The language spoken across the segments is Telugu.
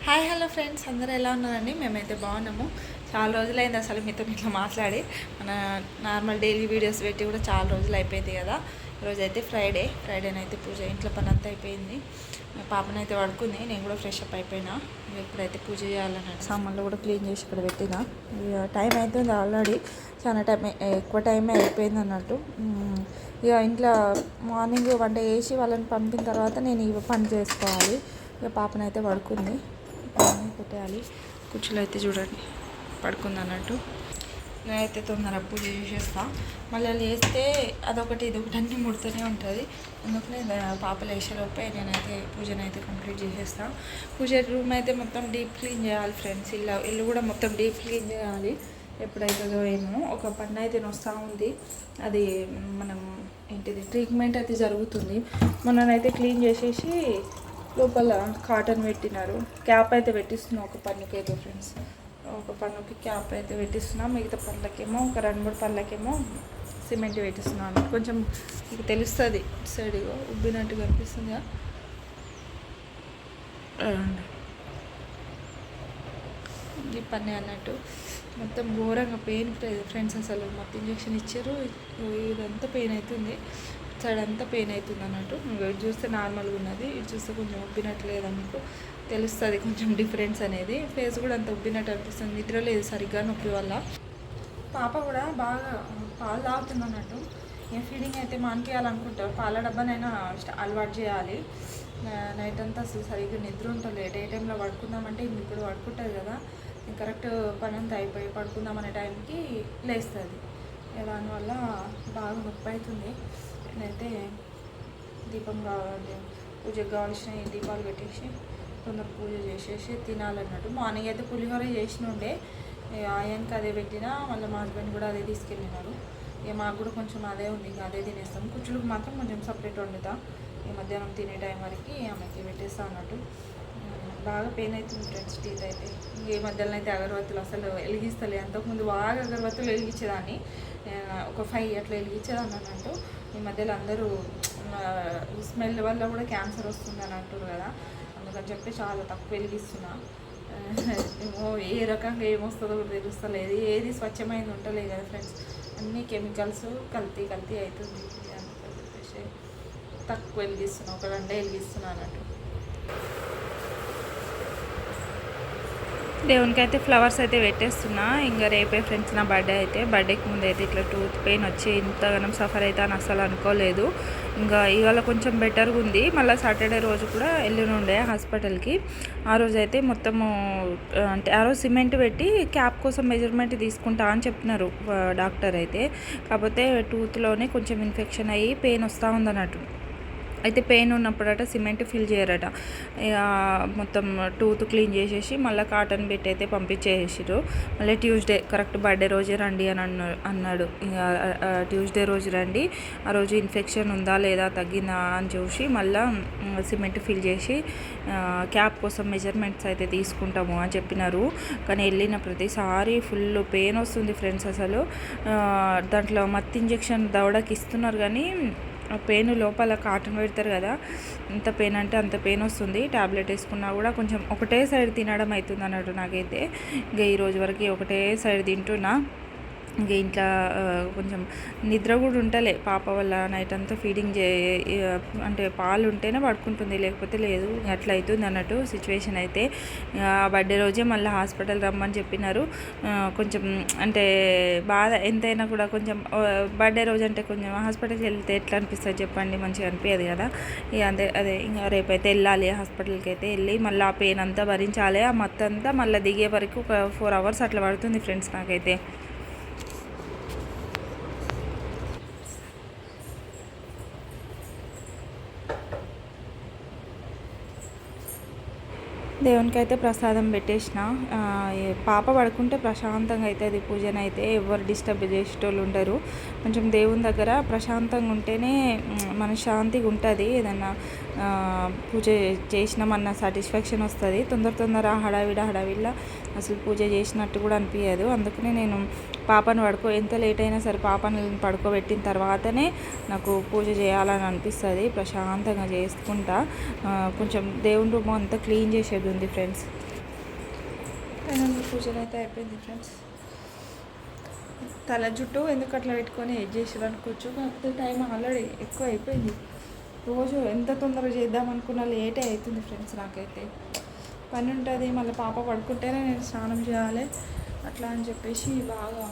హాయ్ హలో ఫ్రెండ్స్, అందరూ ఎలా ఉన్నారండి? మేమైతే బాగున్నాము. చాలా రోజులైంది అసలు మీతో ఇట్లా మాట్లాడి. మన నార్మల్ డైలీ వీడియోస్ పెట్టి కూడా చాలా రోజులు అయిపోయింది కదా. ఈరోజు అయితే ఫ్రైడేనైతే పూజ ఇంట్లో పని అంతా అయిపోయింది. పాపనైతే పడుకుంది, నేను కూడా ఫ్రెష్ అప్ అయిపోయినా. ఇప్పుడైతే పూజ చేయాలన్నట్టు సామాన్లు కూడా క్లీన్ చేసి ఇక్కడ పెట్టిన. టైం అవుతుంది ఆల్రెడీ, చాలా టైం ఎక్కువ టైమే అయిపోయింది అన్నట్టు. ఇక ఇంట్లో మార్నింగ్ వంట చేసి వాళ్ళని పంపిన తర్వాత నేను ఇవి పని చేసుకోవాలి. ఇక పాపనైతే పడుకుంది, పెట్టేయాలి. కుర్చీలో అయితే చూడండి పడుకుంది అన్నట్టు. నేనైతే తొందర పూజ చేసేస్తా. మళ్ళీ లేస్తే అదొకటి ఇదొకటి అన్నీ ముడుతూనే ఉంటుంది. అందుకనే పాప లేచేలోపే నేనైతే పూజనైతే కంప్లీట్ చేసేస్తా. పూజ రూమ్ అయితే మొత్తం డీప్ క్లీన్ చేయాలి ఫ్రెండ్స్. ఇల్లు కూడా మొత్తం డీప్ క్లీన్ చేయాలి. ఎప్పుడైతుందో ఏమో. ఒక పన్ను అయితే వస్తూ ఉంది, అది మనం ఏంటిది ట్రీట్మెంట్ అయితే జరుగుతుంది. మొన్ననైతే క్లీన్ చేసేసి లోపల కాటన్ పెట్టినారు. క్యాప్ అయితే పెట్టిస్తున్నాం ఒక పన్నుకి అయితే ఫ్రెండ్స్. ఒక పన్నుకి క్యాప్ అయితే పెట్టిస్తున్నాం. మిగతా పళ్ళకేమో ఒక 2-3 పళ్ళకేమో సిమెంట్ పెట్టిస్తున్నాను. కొంచెం మీకు తెలుస్తుంది సైడ్గా ఉబ్బినట్టుగా అనిపిస్తుంది. ఈ పన్నే అన్నట్టు మొత్తం ఘోరంగా పెయిన్ ఫ్రెండ్స్. అసలు మొత్తం ఇంజక్షన్ ఇచ్చారు, ఇదంతా పెయిన్ అవుతుంది. సైడ్ అంతా పెయిన్ అవుతుంది అన్నట్టు. ఇటు చూస్తే నార్మల్గా ఉన్నది, ఇటు చూస్తే కొంచెం ఉబ్బినట్లేదు. మీకు తెలుస్తుంది కొంచెం డిఫరెన్స్ అనేది. ఫేస్ కూడా అంత ఉబ్బినట్టు అనిపిస్తుంది. నిద్ర లేదు సరిగ్గా నొప్పి వల్ల. పాప కూడా బాగా పాలు తాగుతుంది అన్నట్టు. ఏ ఫీడింగ్ అయితే మానిపించాలనుకుంటారు, పాల డబ్బానైనా అలవాటు చేయాలి. నైట్ అంతా అసలు సరిగ్గా నిద్ర ఉంటుంది. డే టైంలో పడుకుందామంటే ఇప్పుడు పడుకుంటుంది కదా, కరెక్ట్ పని అంతా అయిపోయి పడుకుందామనే టైంకి లేస్తుంది. దానివల్ల బాగా నొప్పి అవుతుంది. నేనైతే దీపం కావాలి, పూజకు కావాల్సిన దీపాలు పెట్టేసి తొందర పూజ చేసేసి తినాలన్నట్టు. మార్నింగ్ అయితే పులిహోర చేసిన ఉండే, ఆయనకి అదే పెట్టినా. మళ్ళీ మా హస్బెండ్ కూడా అదే తీసుకెళ్ళినారు. ఇక మాకు కూడా కొంచెం అదే ఉంది, ఇక అదే తినేస్తాం. కుచ్చులకు మాత్రం కొంచెం సపరేట్ వండుతా. ఈ మధ్యాహ్నం తినే టైం వరకు ఆమెకి పెట్టేస్తా అన్నట్టు. బాగా పెయిన్ అవుతుంది ఫ్రెండ్స్ టీత్ అయితే. ఈ మధ్యలో అయితే అగరబత్తులు అసలు వెలిగిస్తలే. అంతకుముందు బాగా అగరబత్తులు వెలిగించేదాన్ని, ఒక 5 అట్లా వెలిగించేదాన్ని అన్నట్టు. ఈ మధ్యలో అందరూ స్మెల్ వల్ల కూడా క్యాన్సర్ వస్తుంది అని అంటారు కదా, అందుకని చెప్పి చాలా తక్కువ వెలిగిస్తున్నా. ఏమో ఏ రకంగా ఏమొస్తుందో కూడా తెలుస్తలేదు. ఏది స్వచ్ఛమైంది ఉండలేదు కదా ఫ్రెండ్స్, అన్నీ కెమికల్స్ కల్తీ అవుతుంది. అందుకని చెప్పేసి తక్కువ వెలిగిస్తున్నా, ఒక 2 వెలిగిస్తున్నా అన్నట్టు. దేవునికి అయితే ఫ్లవర్స్ అయితే పెట్టేస్తున్నా. ఇంకా రేపే ఫ్రెండ్స్ నా బర్త్డే అయితే. బర్త్డేకి ముందు అయితే ఇట్లా టూత్ పెయిన్ వచ్చి ఇంతగానం సఫర్ అయితే అని అసలు అనుకోలేదు. ఇంకా ఇవాళ కొంచెం బెటర్గా ఉంది. మళ్ళీ సాటర్డే రోజు కూడా వెళ్ళినుండే హాస్పిటల్కి. ఆ రోజు అయితే మొత్తము అంటే ఆ రోజు సిమెంట్ పెట్టి క్యాప్ కోసం మెజర్మెంట్ తీసుకుంటా అని చెప్పినారు డాక్టర్ అయితే. కాకపోతే టూత్లోనే కొంచెం ఇన్ఫెక్షన్ అయ్యి పెయిన్ వస్తూ ఉందన్నట్టు. అయితే పెయిన్ ఉన్నప్పుడట సిమెంట్ ఫిల్ చేయరట. ఇక మొత్తం టూత్ క్లీన్ చేసేసి మళ్ళీ కాటన్ పెట్టి అయితే పంపించేసారు. మళ్ళీ ట్యూస్డే కరెక్ట్ బర్త్డే రోజే రండి అని అన్నాడు. ఇక ట్యూస్డే రోజు రండి, ఆ రోజు ఇన్ఫెక్షన్ ఉందా లేదా తగ్గిందా అని చూసి మళ్ళీ సిమెంట్ ఫిల్ చేసి క్యాప్ కోసం మెజర్మెంట్స్ అయితే తీసుకుంటాము అని చెప్పినారు. కానీ వెళ్ళిన ప్రతిసారి ఫుల్ పెయిన్ వస్తుంది ఫ్రెండ్స్. అసలు దాంట్లో మత్తు ఇంజెక్షన్ దవడకి ఇస్తున్నారు, కానీ ఆ పెయిన్ లోపల కాటన్ పెడతారు కదా, ఎంత పెయిన్ అంటే అంత పెయిన్ వస్తుంది. ట్యాబ్లెట్ వేసుకున్నా కూడా కొంచెం ఒకటే సైడ్ తినడం అవుతుంది అన్నట్టు నాకైతే. ఇంకా ఈరోజు వరకు ఒకటే సైడ్ తింటున్నా. ఇంక ఇంట్లో కొంచెం నిద్ర కూడా ఉంటలే పాప వల్ల. నైట్ అంతా ఫీడింగ్ అంటే పాలు ఉంటేనే పడుకుంటుంది, లేకపోతే లేదు. అట్లా అవుతుంది అన్నట్టు సిచ్యువేషన్ అయితే. బర్త్డే రోజే మళ్ళీ హాస్పిటల్ రమ్మని చెప్పినారు. కొంచెం అంటే బాధ ఎంతైనా కూడా కొంచెం బర్త్డే రోజు అంటే కొంచెం హాస్పిటల్కి వెళ్తే ఎట్లా అనిపిస్తుంది చెప్పండి, మంచిగా అనిపించదు కదా. ఇక అదే ఇంకా రేపైతే వెళ్ళాలి హాస్పిటల్కి అయితే. వెళ్ళి మళ్ళీ ఆ పెయిన్ అంతా భరించాలి. ఆ మొత్తంతా మళ్ళీ దిగే వరకు ఒక 4 hours అట్లా పడుతుంది ఫ్రెండ్స్ నాకైతే. దేవునికి అయితే ప్రసాదం పెట్టేసిన. పాప పడుకుంటే ప్రశాంతంగా అవుతుంది పూజనైతే. ఎవరు డిస్టర్బ్ చేసేటోళ్ళు ఉండరు. కొంచెం దేవుని దగ్గర ప్రశాంతంగా ఉంటేనే మనశ్శాంతిగా ఉంటుంది. ఏదన్నా పూజ చేసినామన్న సాటిస్ఫాక్షన్ వస్తుంది. తొందర హడావిడిలా అసలు పూజ చేసినట్టు కూడా అనిపించదు. అందుకనే నేను పాపను ఎంత లేట్ అయినా సరే పాపను పడుకోబెట్టిన తర్వాతనే నాకు పూజ చేయాలని అనిపిస్తుంది. ప్రశాంతంగా చేసుకుంటా. కొంచెం దేవుని రూమ్ అంతా క్లీన్ చేసేది ఉంది ఫ్రెండ్స్. పూజలు అయితే అయిపోయింది ఫ్రెండ్స్. తల జుట్టు ఎందుకు అట్లా పెట్టుకొని ఎడ్ చేసారు అనుకోవచ్చు. కాకపోతే టైం ఆల్రెడీ ఎక్కువ అయిపోయింది. రోజు ఎంత తొందరగా చేద్దాం అనుకున్నా లేటే అవుతుంది ఫ్రెండ్స్. నాకైతే పని ఉంటుంది. మళ్ళీ పాప పడుకుంటేనే నేను స్నానం చేయాలి అట్లా అని చెప్పేసి బాగా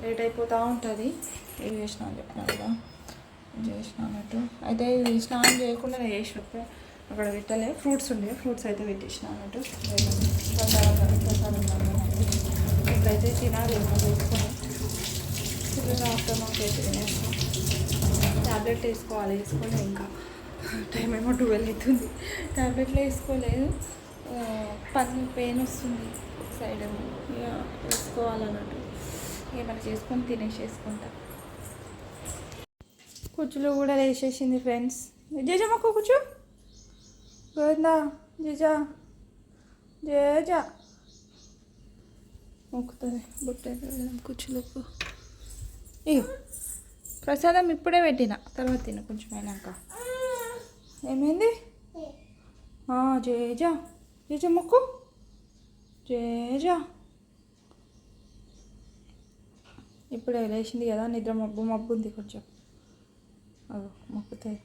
లేట్ అయిపోతూ ఉంటుంది. ఏం చేసినా అని చెప్పినా కదా చేసినట్టు అయితే ఇది స్నానం చేయకుండా నేను చేసినప్పుడు అక్కడ పెట్టలే. ఫ్రూట్స్ ఉండే ఫ్రూట్స్ అయితే పెట్టేసిన అన్నట్టు. ఇప్పుడైతే తినాలి వేసుకొని చిన్నగా ఆఫ్టర్నూన్ అయితే తినేస్తాం. ట్యాబ్లెట్ వేసుకోవాలి. వేసుకోలేదు ఇంకా. టైం ఏమో 12 అవుతుంది. ట్యాబ్లెట్లో వేసుకోలేదు. పన్ను పెయిన్ వస్తుంది సైడ్ ఏమో. ఇక వేసుకోవాలన్నట్టు ఏమైనా చేసుకొని తినేసేసుకుంటా. కూర్చులు కూడా వేసేసింది ఫ్రెండ్స్. జేజా మొక్క కూర్చో గోవిందా. జేజా జేజా మొక్కుతుంది బుట్ట కూర్చులకు. ఇగో ప్రసాదం ఇప్పుడే పెట్టిన, తర్వాత తిన కొంచెం అయినాక. ఏమైంది? జేజా జేజా మొక్కు. జేజా ఇప్పుడే లేచింది కదా, నిద్ర మబ్బు ఉంది కొంచెం. అదో మొక్కుతాయి.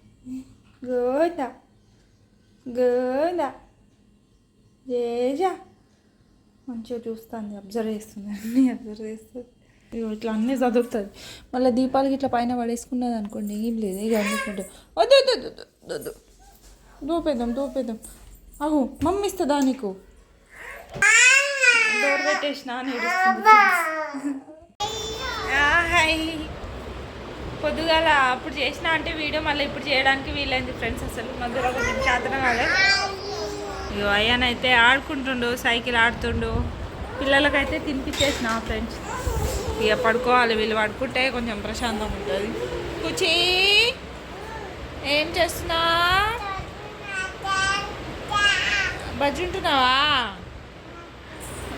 గోదా గోదా జేజా మంచిగా చూస్తుంది, అబ్జర్వ్ చేస్తుంది, అన్నీ అబ్జర్వ్ చేస్తుంది. ఇట్లా అన్నీ చదువుతుంది. మళ్ళీ దీపాలకి ఇట్లా పైన పడేసుకున్నది అనుకోండి ఏం లేదు. ఇక అనుకుంటా వద్దు వద్దు వద్దు వద్దు దూపేద్దాం. అహో మమ్మీ ఇస్తుందా నీకు? డోర్ పెట్టేసిన అని ఏడుస్తుంది. హాయ్. పొద్దుగాల అప్పుడు చేసిన అంటే వీడియో మళ్ళీ ఇప్పుడు చేయడానికి వీలైంది ఫ్రెండ్స్. అసలు మధ్యలో కొంచెం చేతన కాలే. ఇగో అయ్యానైతే ఆడుకుంటుండు, సైకిల్ ఆడుతుండు. పిల్లలకైతే తినిపించేసిన ఫ్రెండ్స్. ఇక పడుకోవాలి. వీళ్ళు పడుకుంటే కొంచెం ప్రశాంతంగా ఉంటుంది. కూర్చి ఏం చేస్తున్నా? బజ్జు ఉంటున్నావా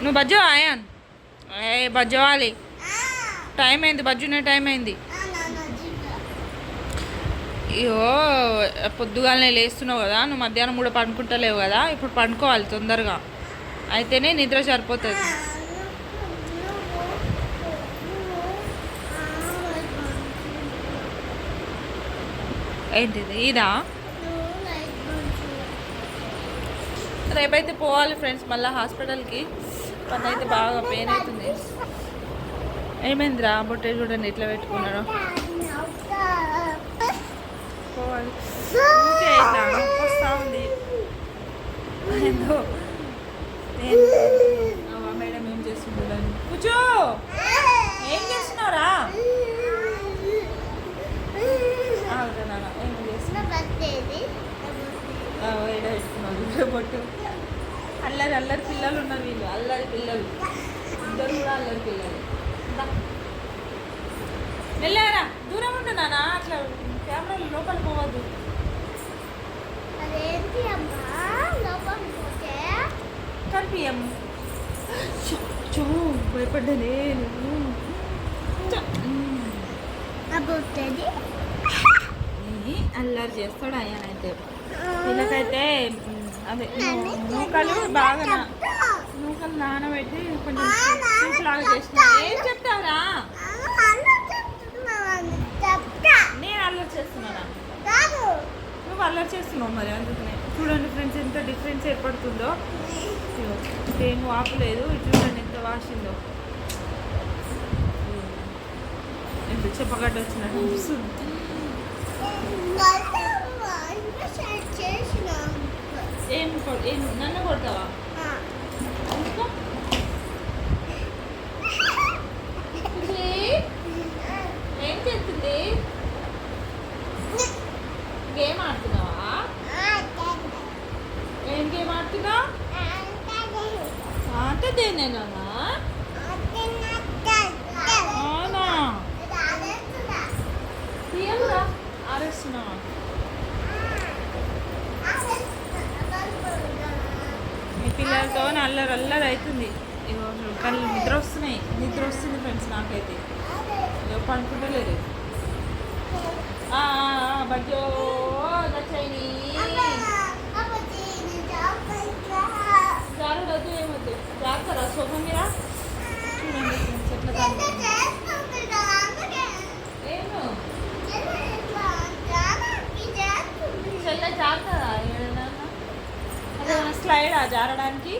నువ్వు? బజ్జో అయాన్ బజ్జవాలి. టైం అయింది, బజ్జునే టైం అయింది. అయ్యో పొద్దుగాలనే లేస్తున్నావు కదా, నువ్వు మధ్యాహ్నం కూడా పడుకుంటలేవు కదా. ఇప్పుడు పడుకోవాలి తొందరగా, అయితేనే నిద్ర సరిపోతుంది. ఏంటిది ఇదా? రేపైతే పోవాలి ఫ్రెండ్స్ మళ్ళీ హాస్పిటల్కి. పని అయితే బాగా పెయిన్ అవుతుంది. ఏమైందిరా? బొట్టే చూడండి ఎట్లా పెట్టుకున్నాడు. పోవాలి. ఇట్లా వస్తూ ఉంది. మేడం ఏం చేస్తుండీ? కూర్చో. ఏం చేస్తున్నావురా? ఏం చేస్తున్నా బొట్టు. అల్లరి పిల్లలు ఉన్నారు వీళ్ళు. అల్లరి పిల్లలు ఇద్దరు కూడా అల్లరి పిల్లలు. వెళ్ళారా? దూరం ఉంటున్నానా? అట్లా కెమెరాలు లోపల పోవద్దు. కనిపించము. భయపడ్డానే అల్లరి చేస్తాడు అయ్యానైతే. వీళ్ళకైతే అదే నూకలు బాగా నూకలు నానబెట్టి కొంచెం సూప్ లాగా చేసిన. ఏం చెప్తావురా? నేను అల్లరి చేస్తున్నానా? నువ్వు అల్లరి చేస్తున్నావు మరి. అందుకనే చూడండి ఫ్రెండ్స్ ఎంత డిఫరెన్స్ ఏర్పడుతుందో. ఏం వాపలేదు. చూడండి ఎంత వాసిందో. ఎంత చెప్పగడ్డ వచ్చినట్టు అనిపిస్తుంది. ఏం నన్ను కొడతావా? ఏం చేస్తుంది? గేమ్ ఆడుతున్నావా? ఏం గేమ్ ఆడుతున్నావు? ఆటదేనేనా? అవునా? ఆరేస్తున్నావా? పిల్లలతో అల్లరి అల్లరి అవుతుంది. ఇగో కళ్ళు నిద్ర వస్తుంది ఫ్రెండ్స్ నాకైతే. ఇగో పడుకుంటలేదు. బజ్జో నచ్చని జారుడొద్దు ఏమొద్దు జాగ్రత్త సోఫా మీద చూడండి ఫ్రెండ్స్ ఎట్లా ఏమో చెల్ల జాగ్రత్త. అదే స్లైడ్ జారడానికి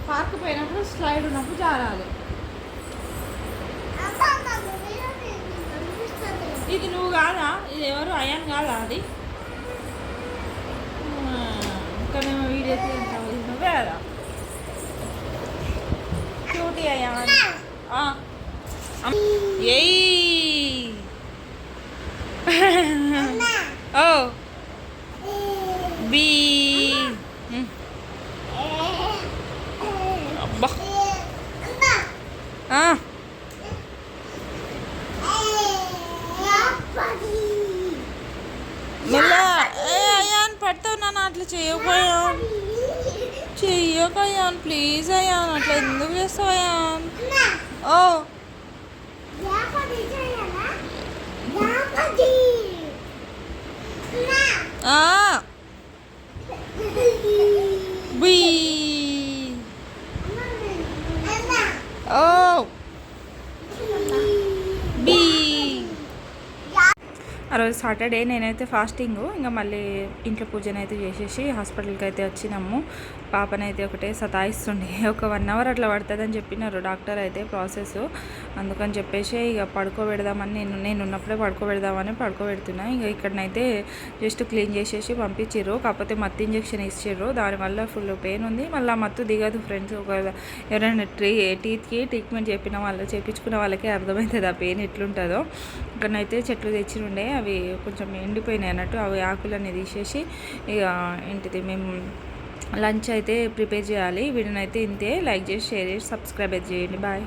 పార్క్ పోయినప్పుడు స్లైడ్ ఉన్నప్పుడు జారాలి. ఇది నువ్వు కాదా? ఇది ఎవరు? అయాన్ కాదా అది? ఇక్కడేమో వీడియో తీయంటావు. ఇది నువ్వే కదా? క్యూటీ అయాన్. ఏయ్ ఓ బీ అబ్బా మళ్ళా అయాన్ పడతావు నాన్న. అట్లా చెయ్యకయాన్ ప్లీజ్ అయాన్. అట్లా ఎందుకు చేస్తావు అయాన్? ఓ బీ ఓ బీ. ఆ రోజు సాటర్డే నేనైతే ఫాస్టింగ్. ఇంకా మళ్ళీ ఇంట్లో పూజనైతే చేసేసి హాస్పిటల్కి అయితే వచ్చినాము. పాపనైతే ఒకటే సతాయిస్తుండే. ఒక 1 అవర్ అట్లా పడుతుందని చెప్పినారు డాక్టర్ అయితే ప్రాసెస్. అందుకని చెప్పేసి ఇక పడుకోబెడదామని నేను ఉన్నప్పుడే పడుకోబెడుతున్నా. ఇక ఇక్కడనైతే జస్ట్ క్లీన్ చేసేసి పంపించారు. కాకపోతే మత్తు ఇంజెక్షన్ ఇచ్చారు. దానివల్ల ఫుల్ పెయిన్ ఉంది. మళ్ళీ మత్తు దిగదు ఫ్రెండ్స్. ఒక ఎవరైనా టీత్కి ట్రీట్మెంట్ చేయించుకున్న వాళ్ళకి అర్థమవుతుంది ఆ పెయిన్ ఎట్లుంటుందో. ఇక్కడనైతే చెట్లు తెచ్చినుండే అవి కొంచెం ఎండిపోయినాయి అన్నట్టు. అవి ఆకులన్నీ తీసేసి ఇక ఏంటిది మేము లంచ్ అయితే ప్రిపేర్ చేయాలి. వీడియోనైతే ఇంతే. లైక్ చేసి షేర్ చేసి సబ్స్క్రైబ్ అయితే చేయండి. బాయ్.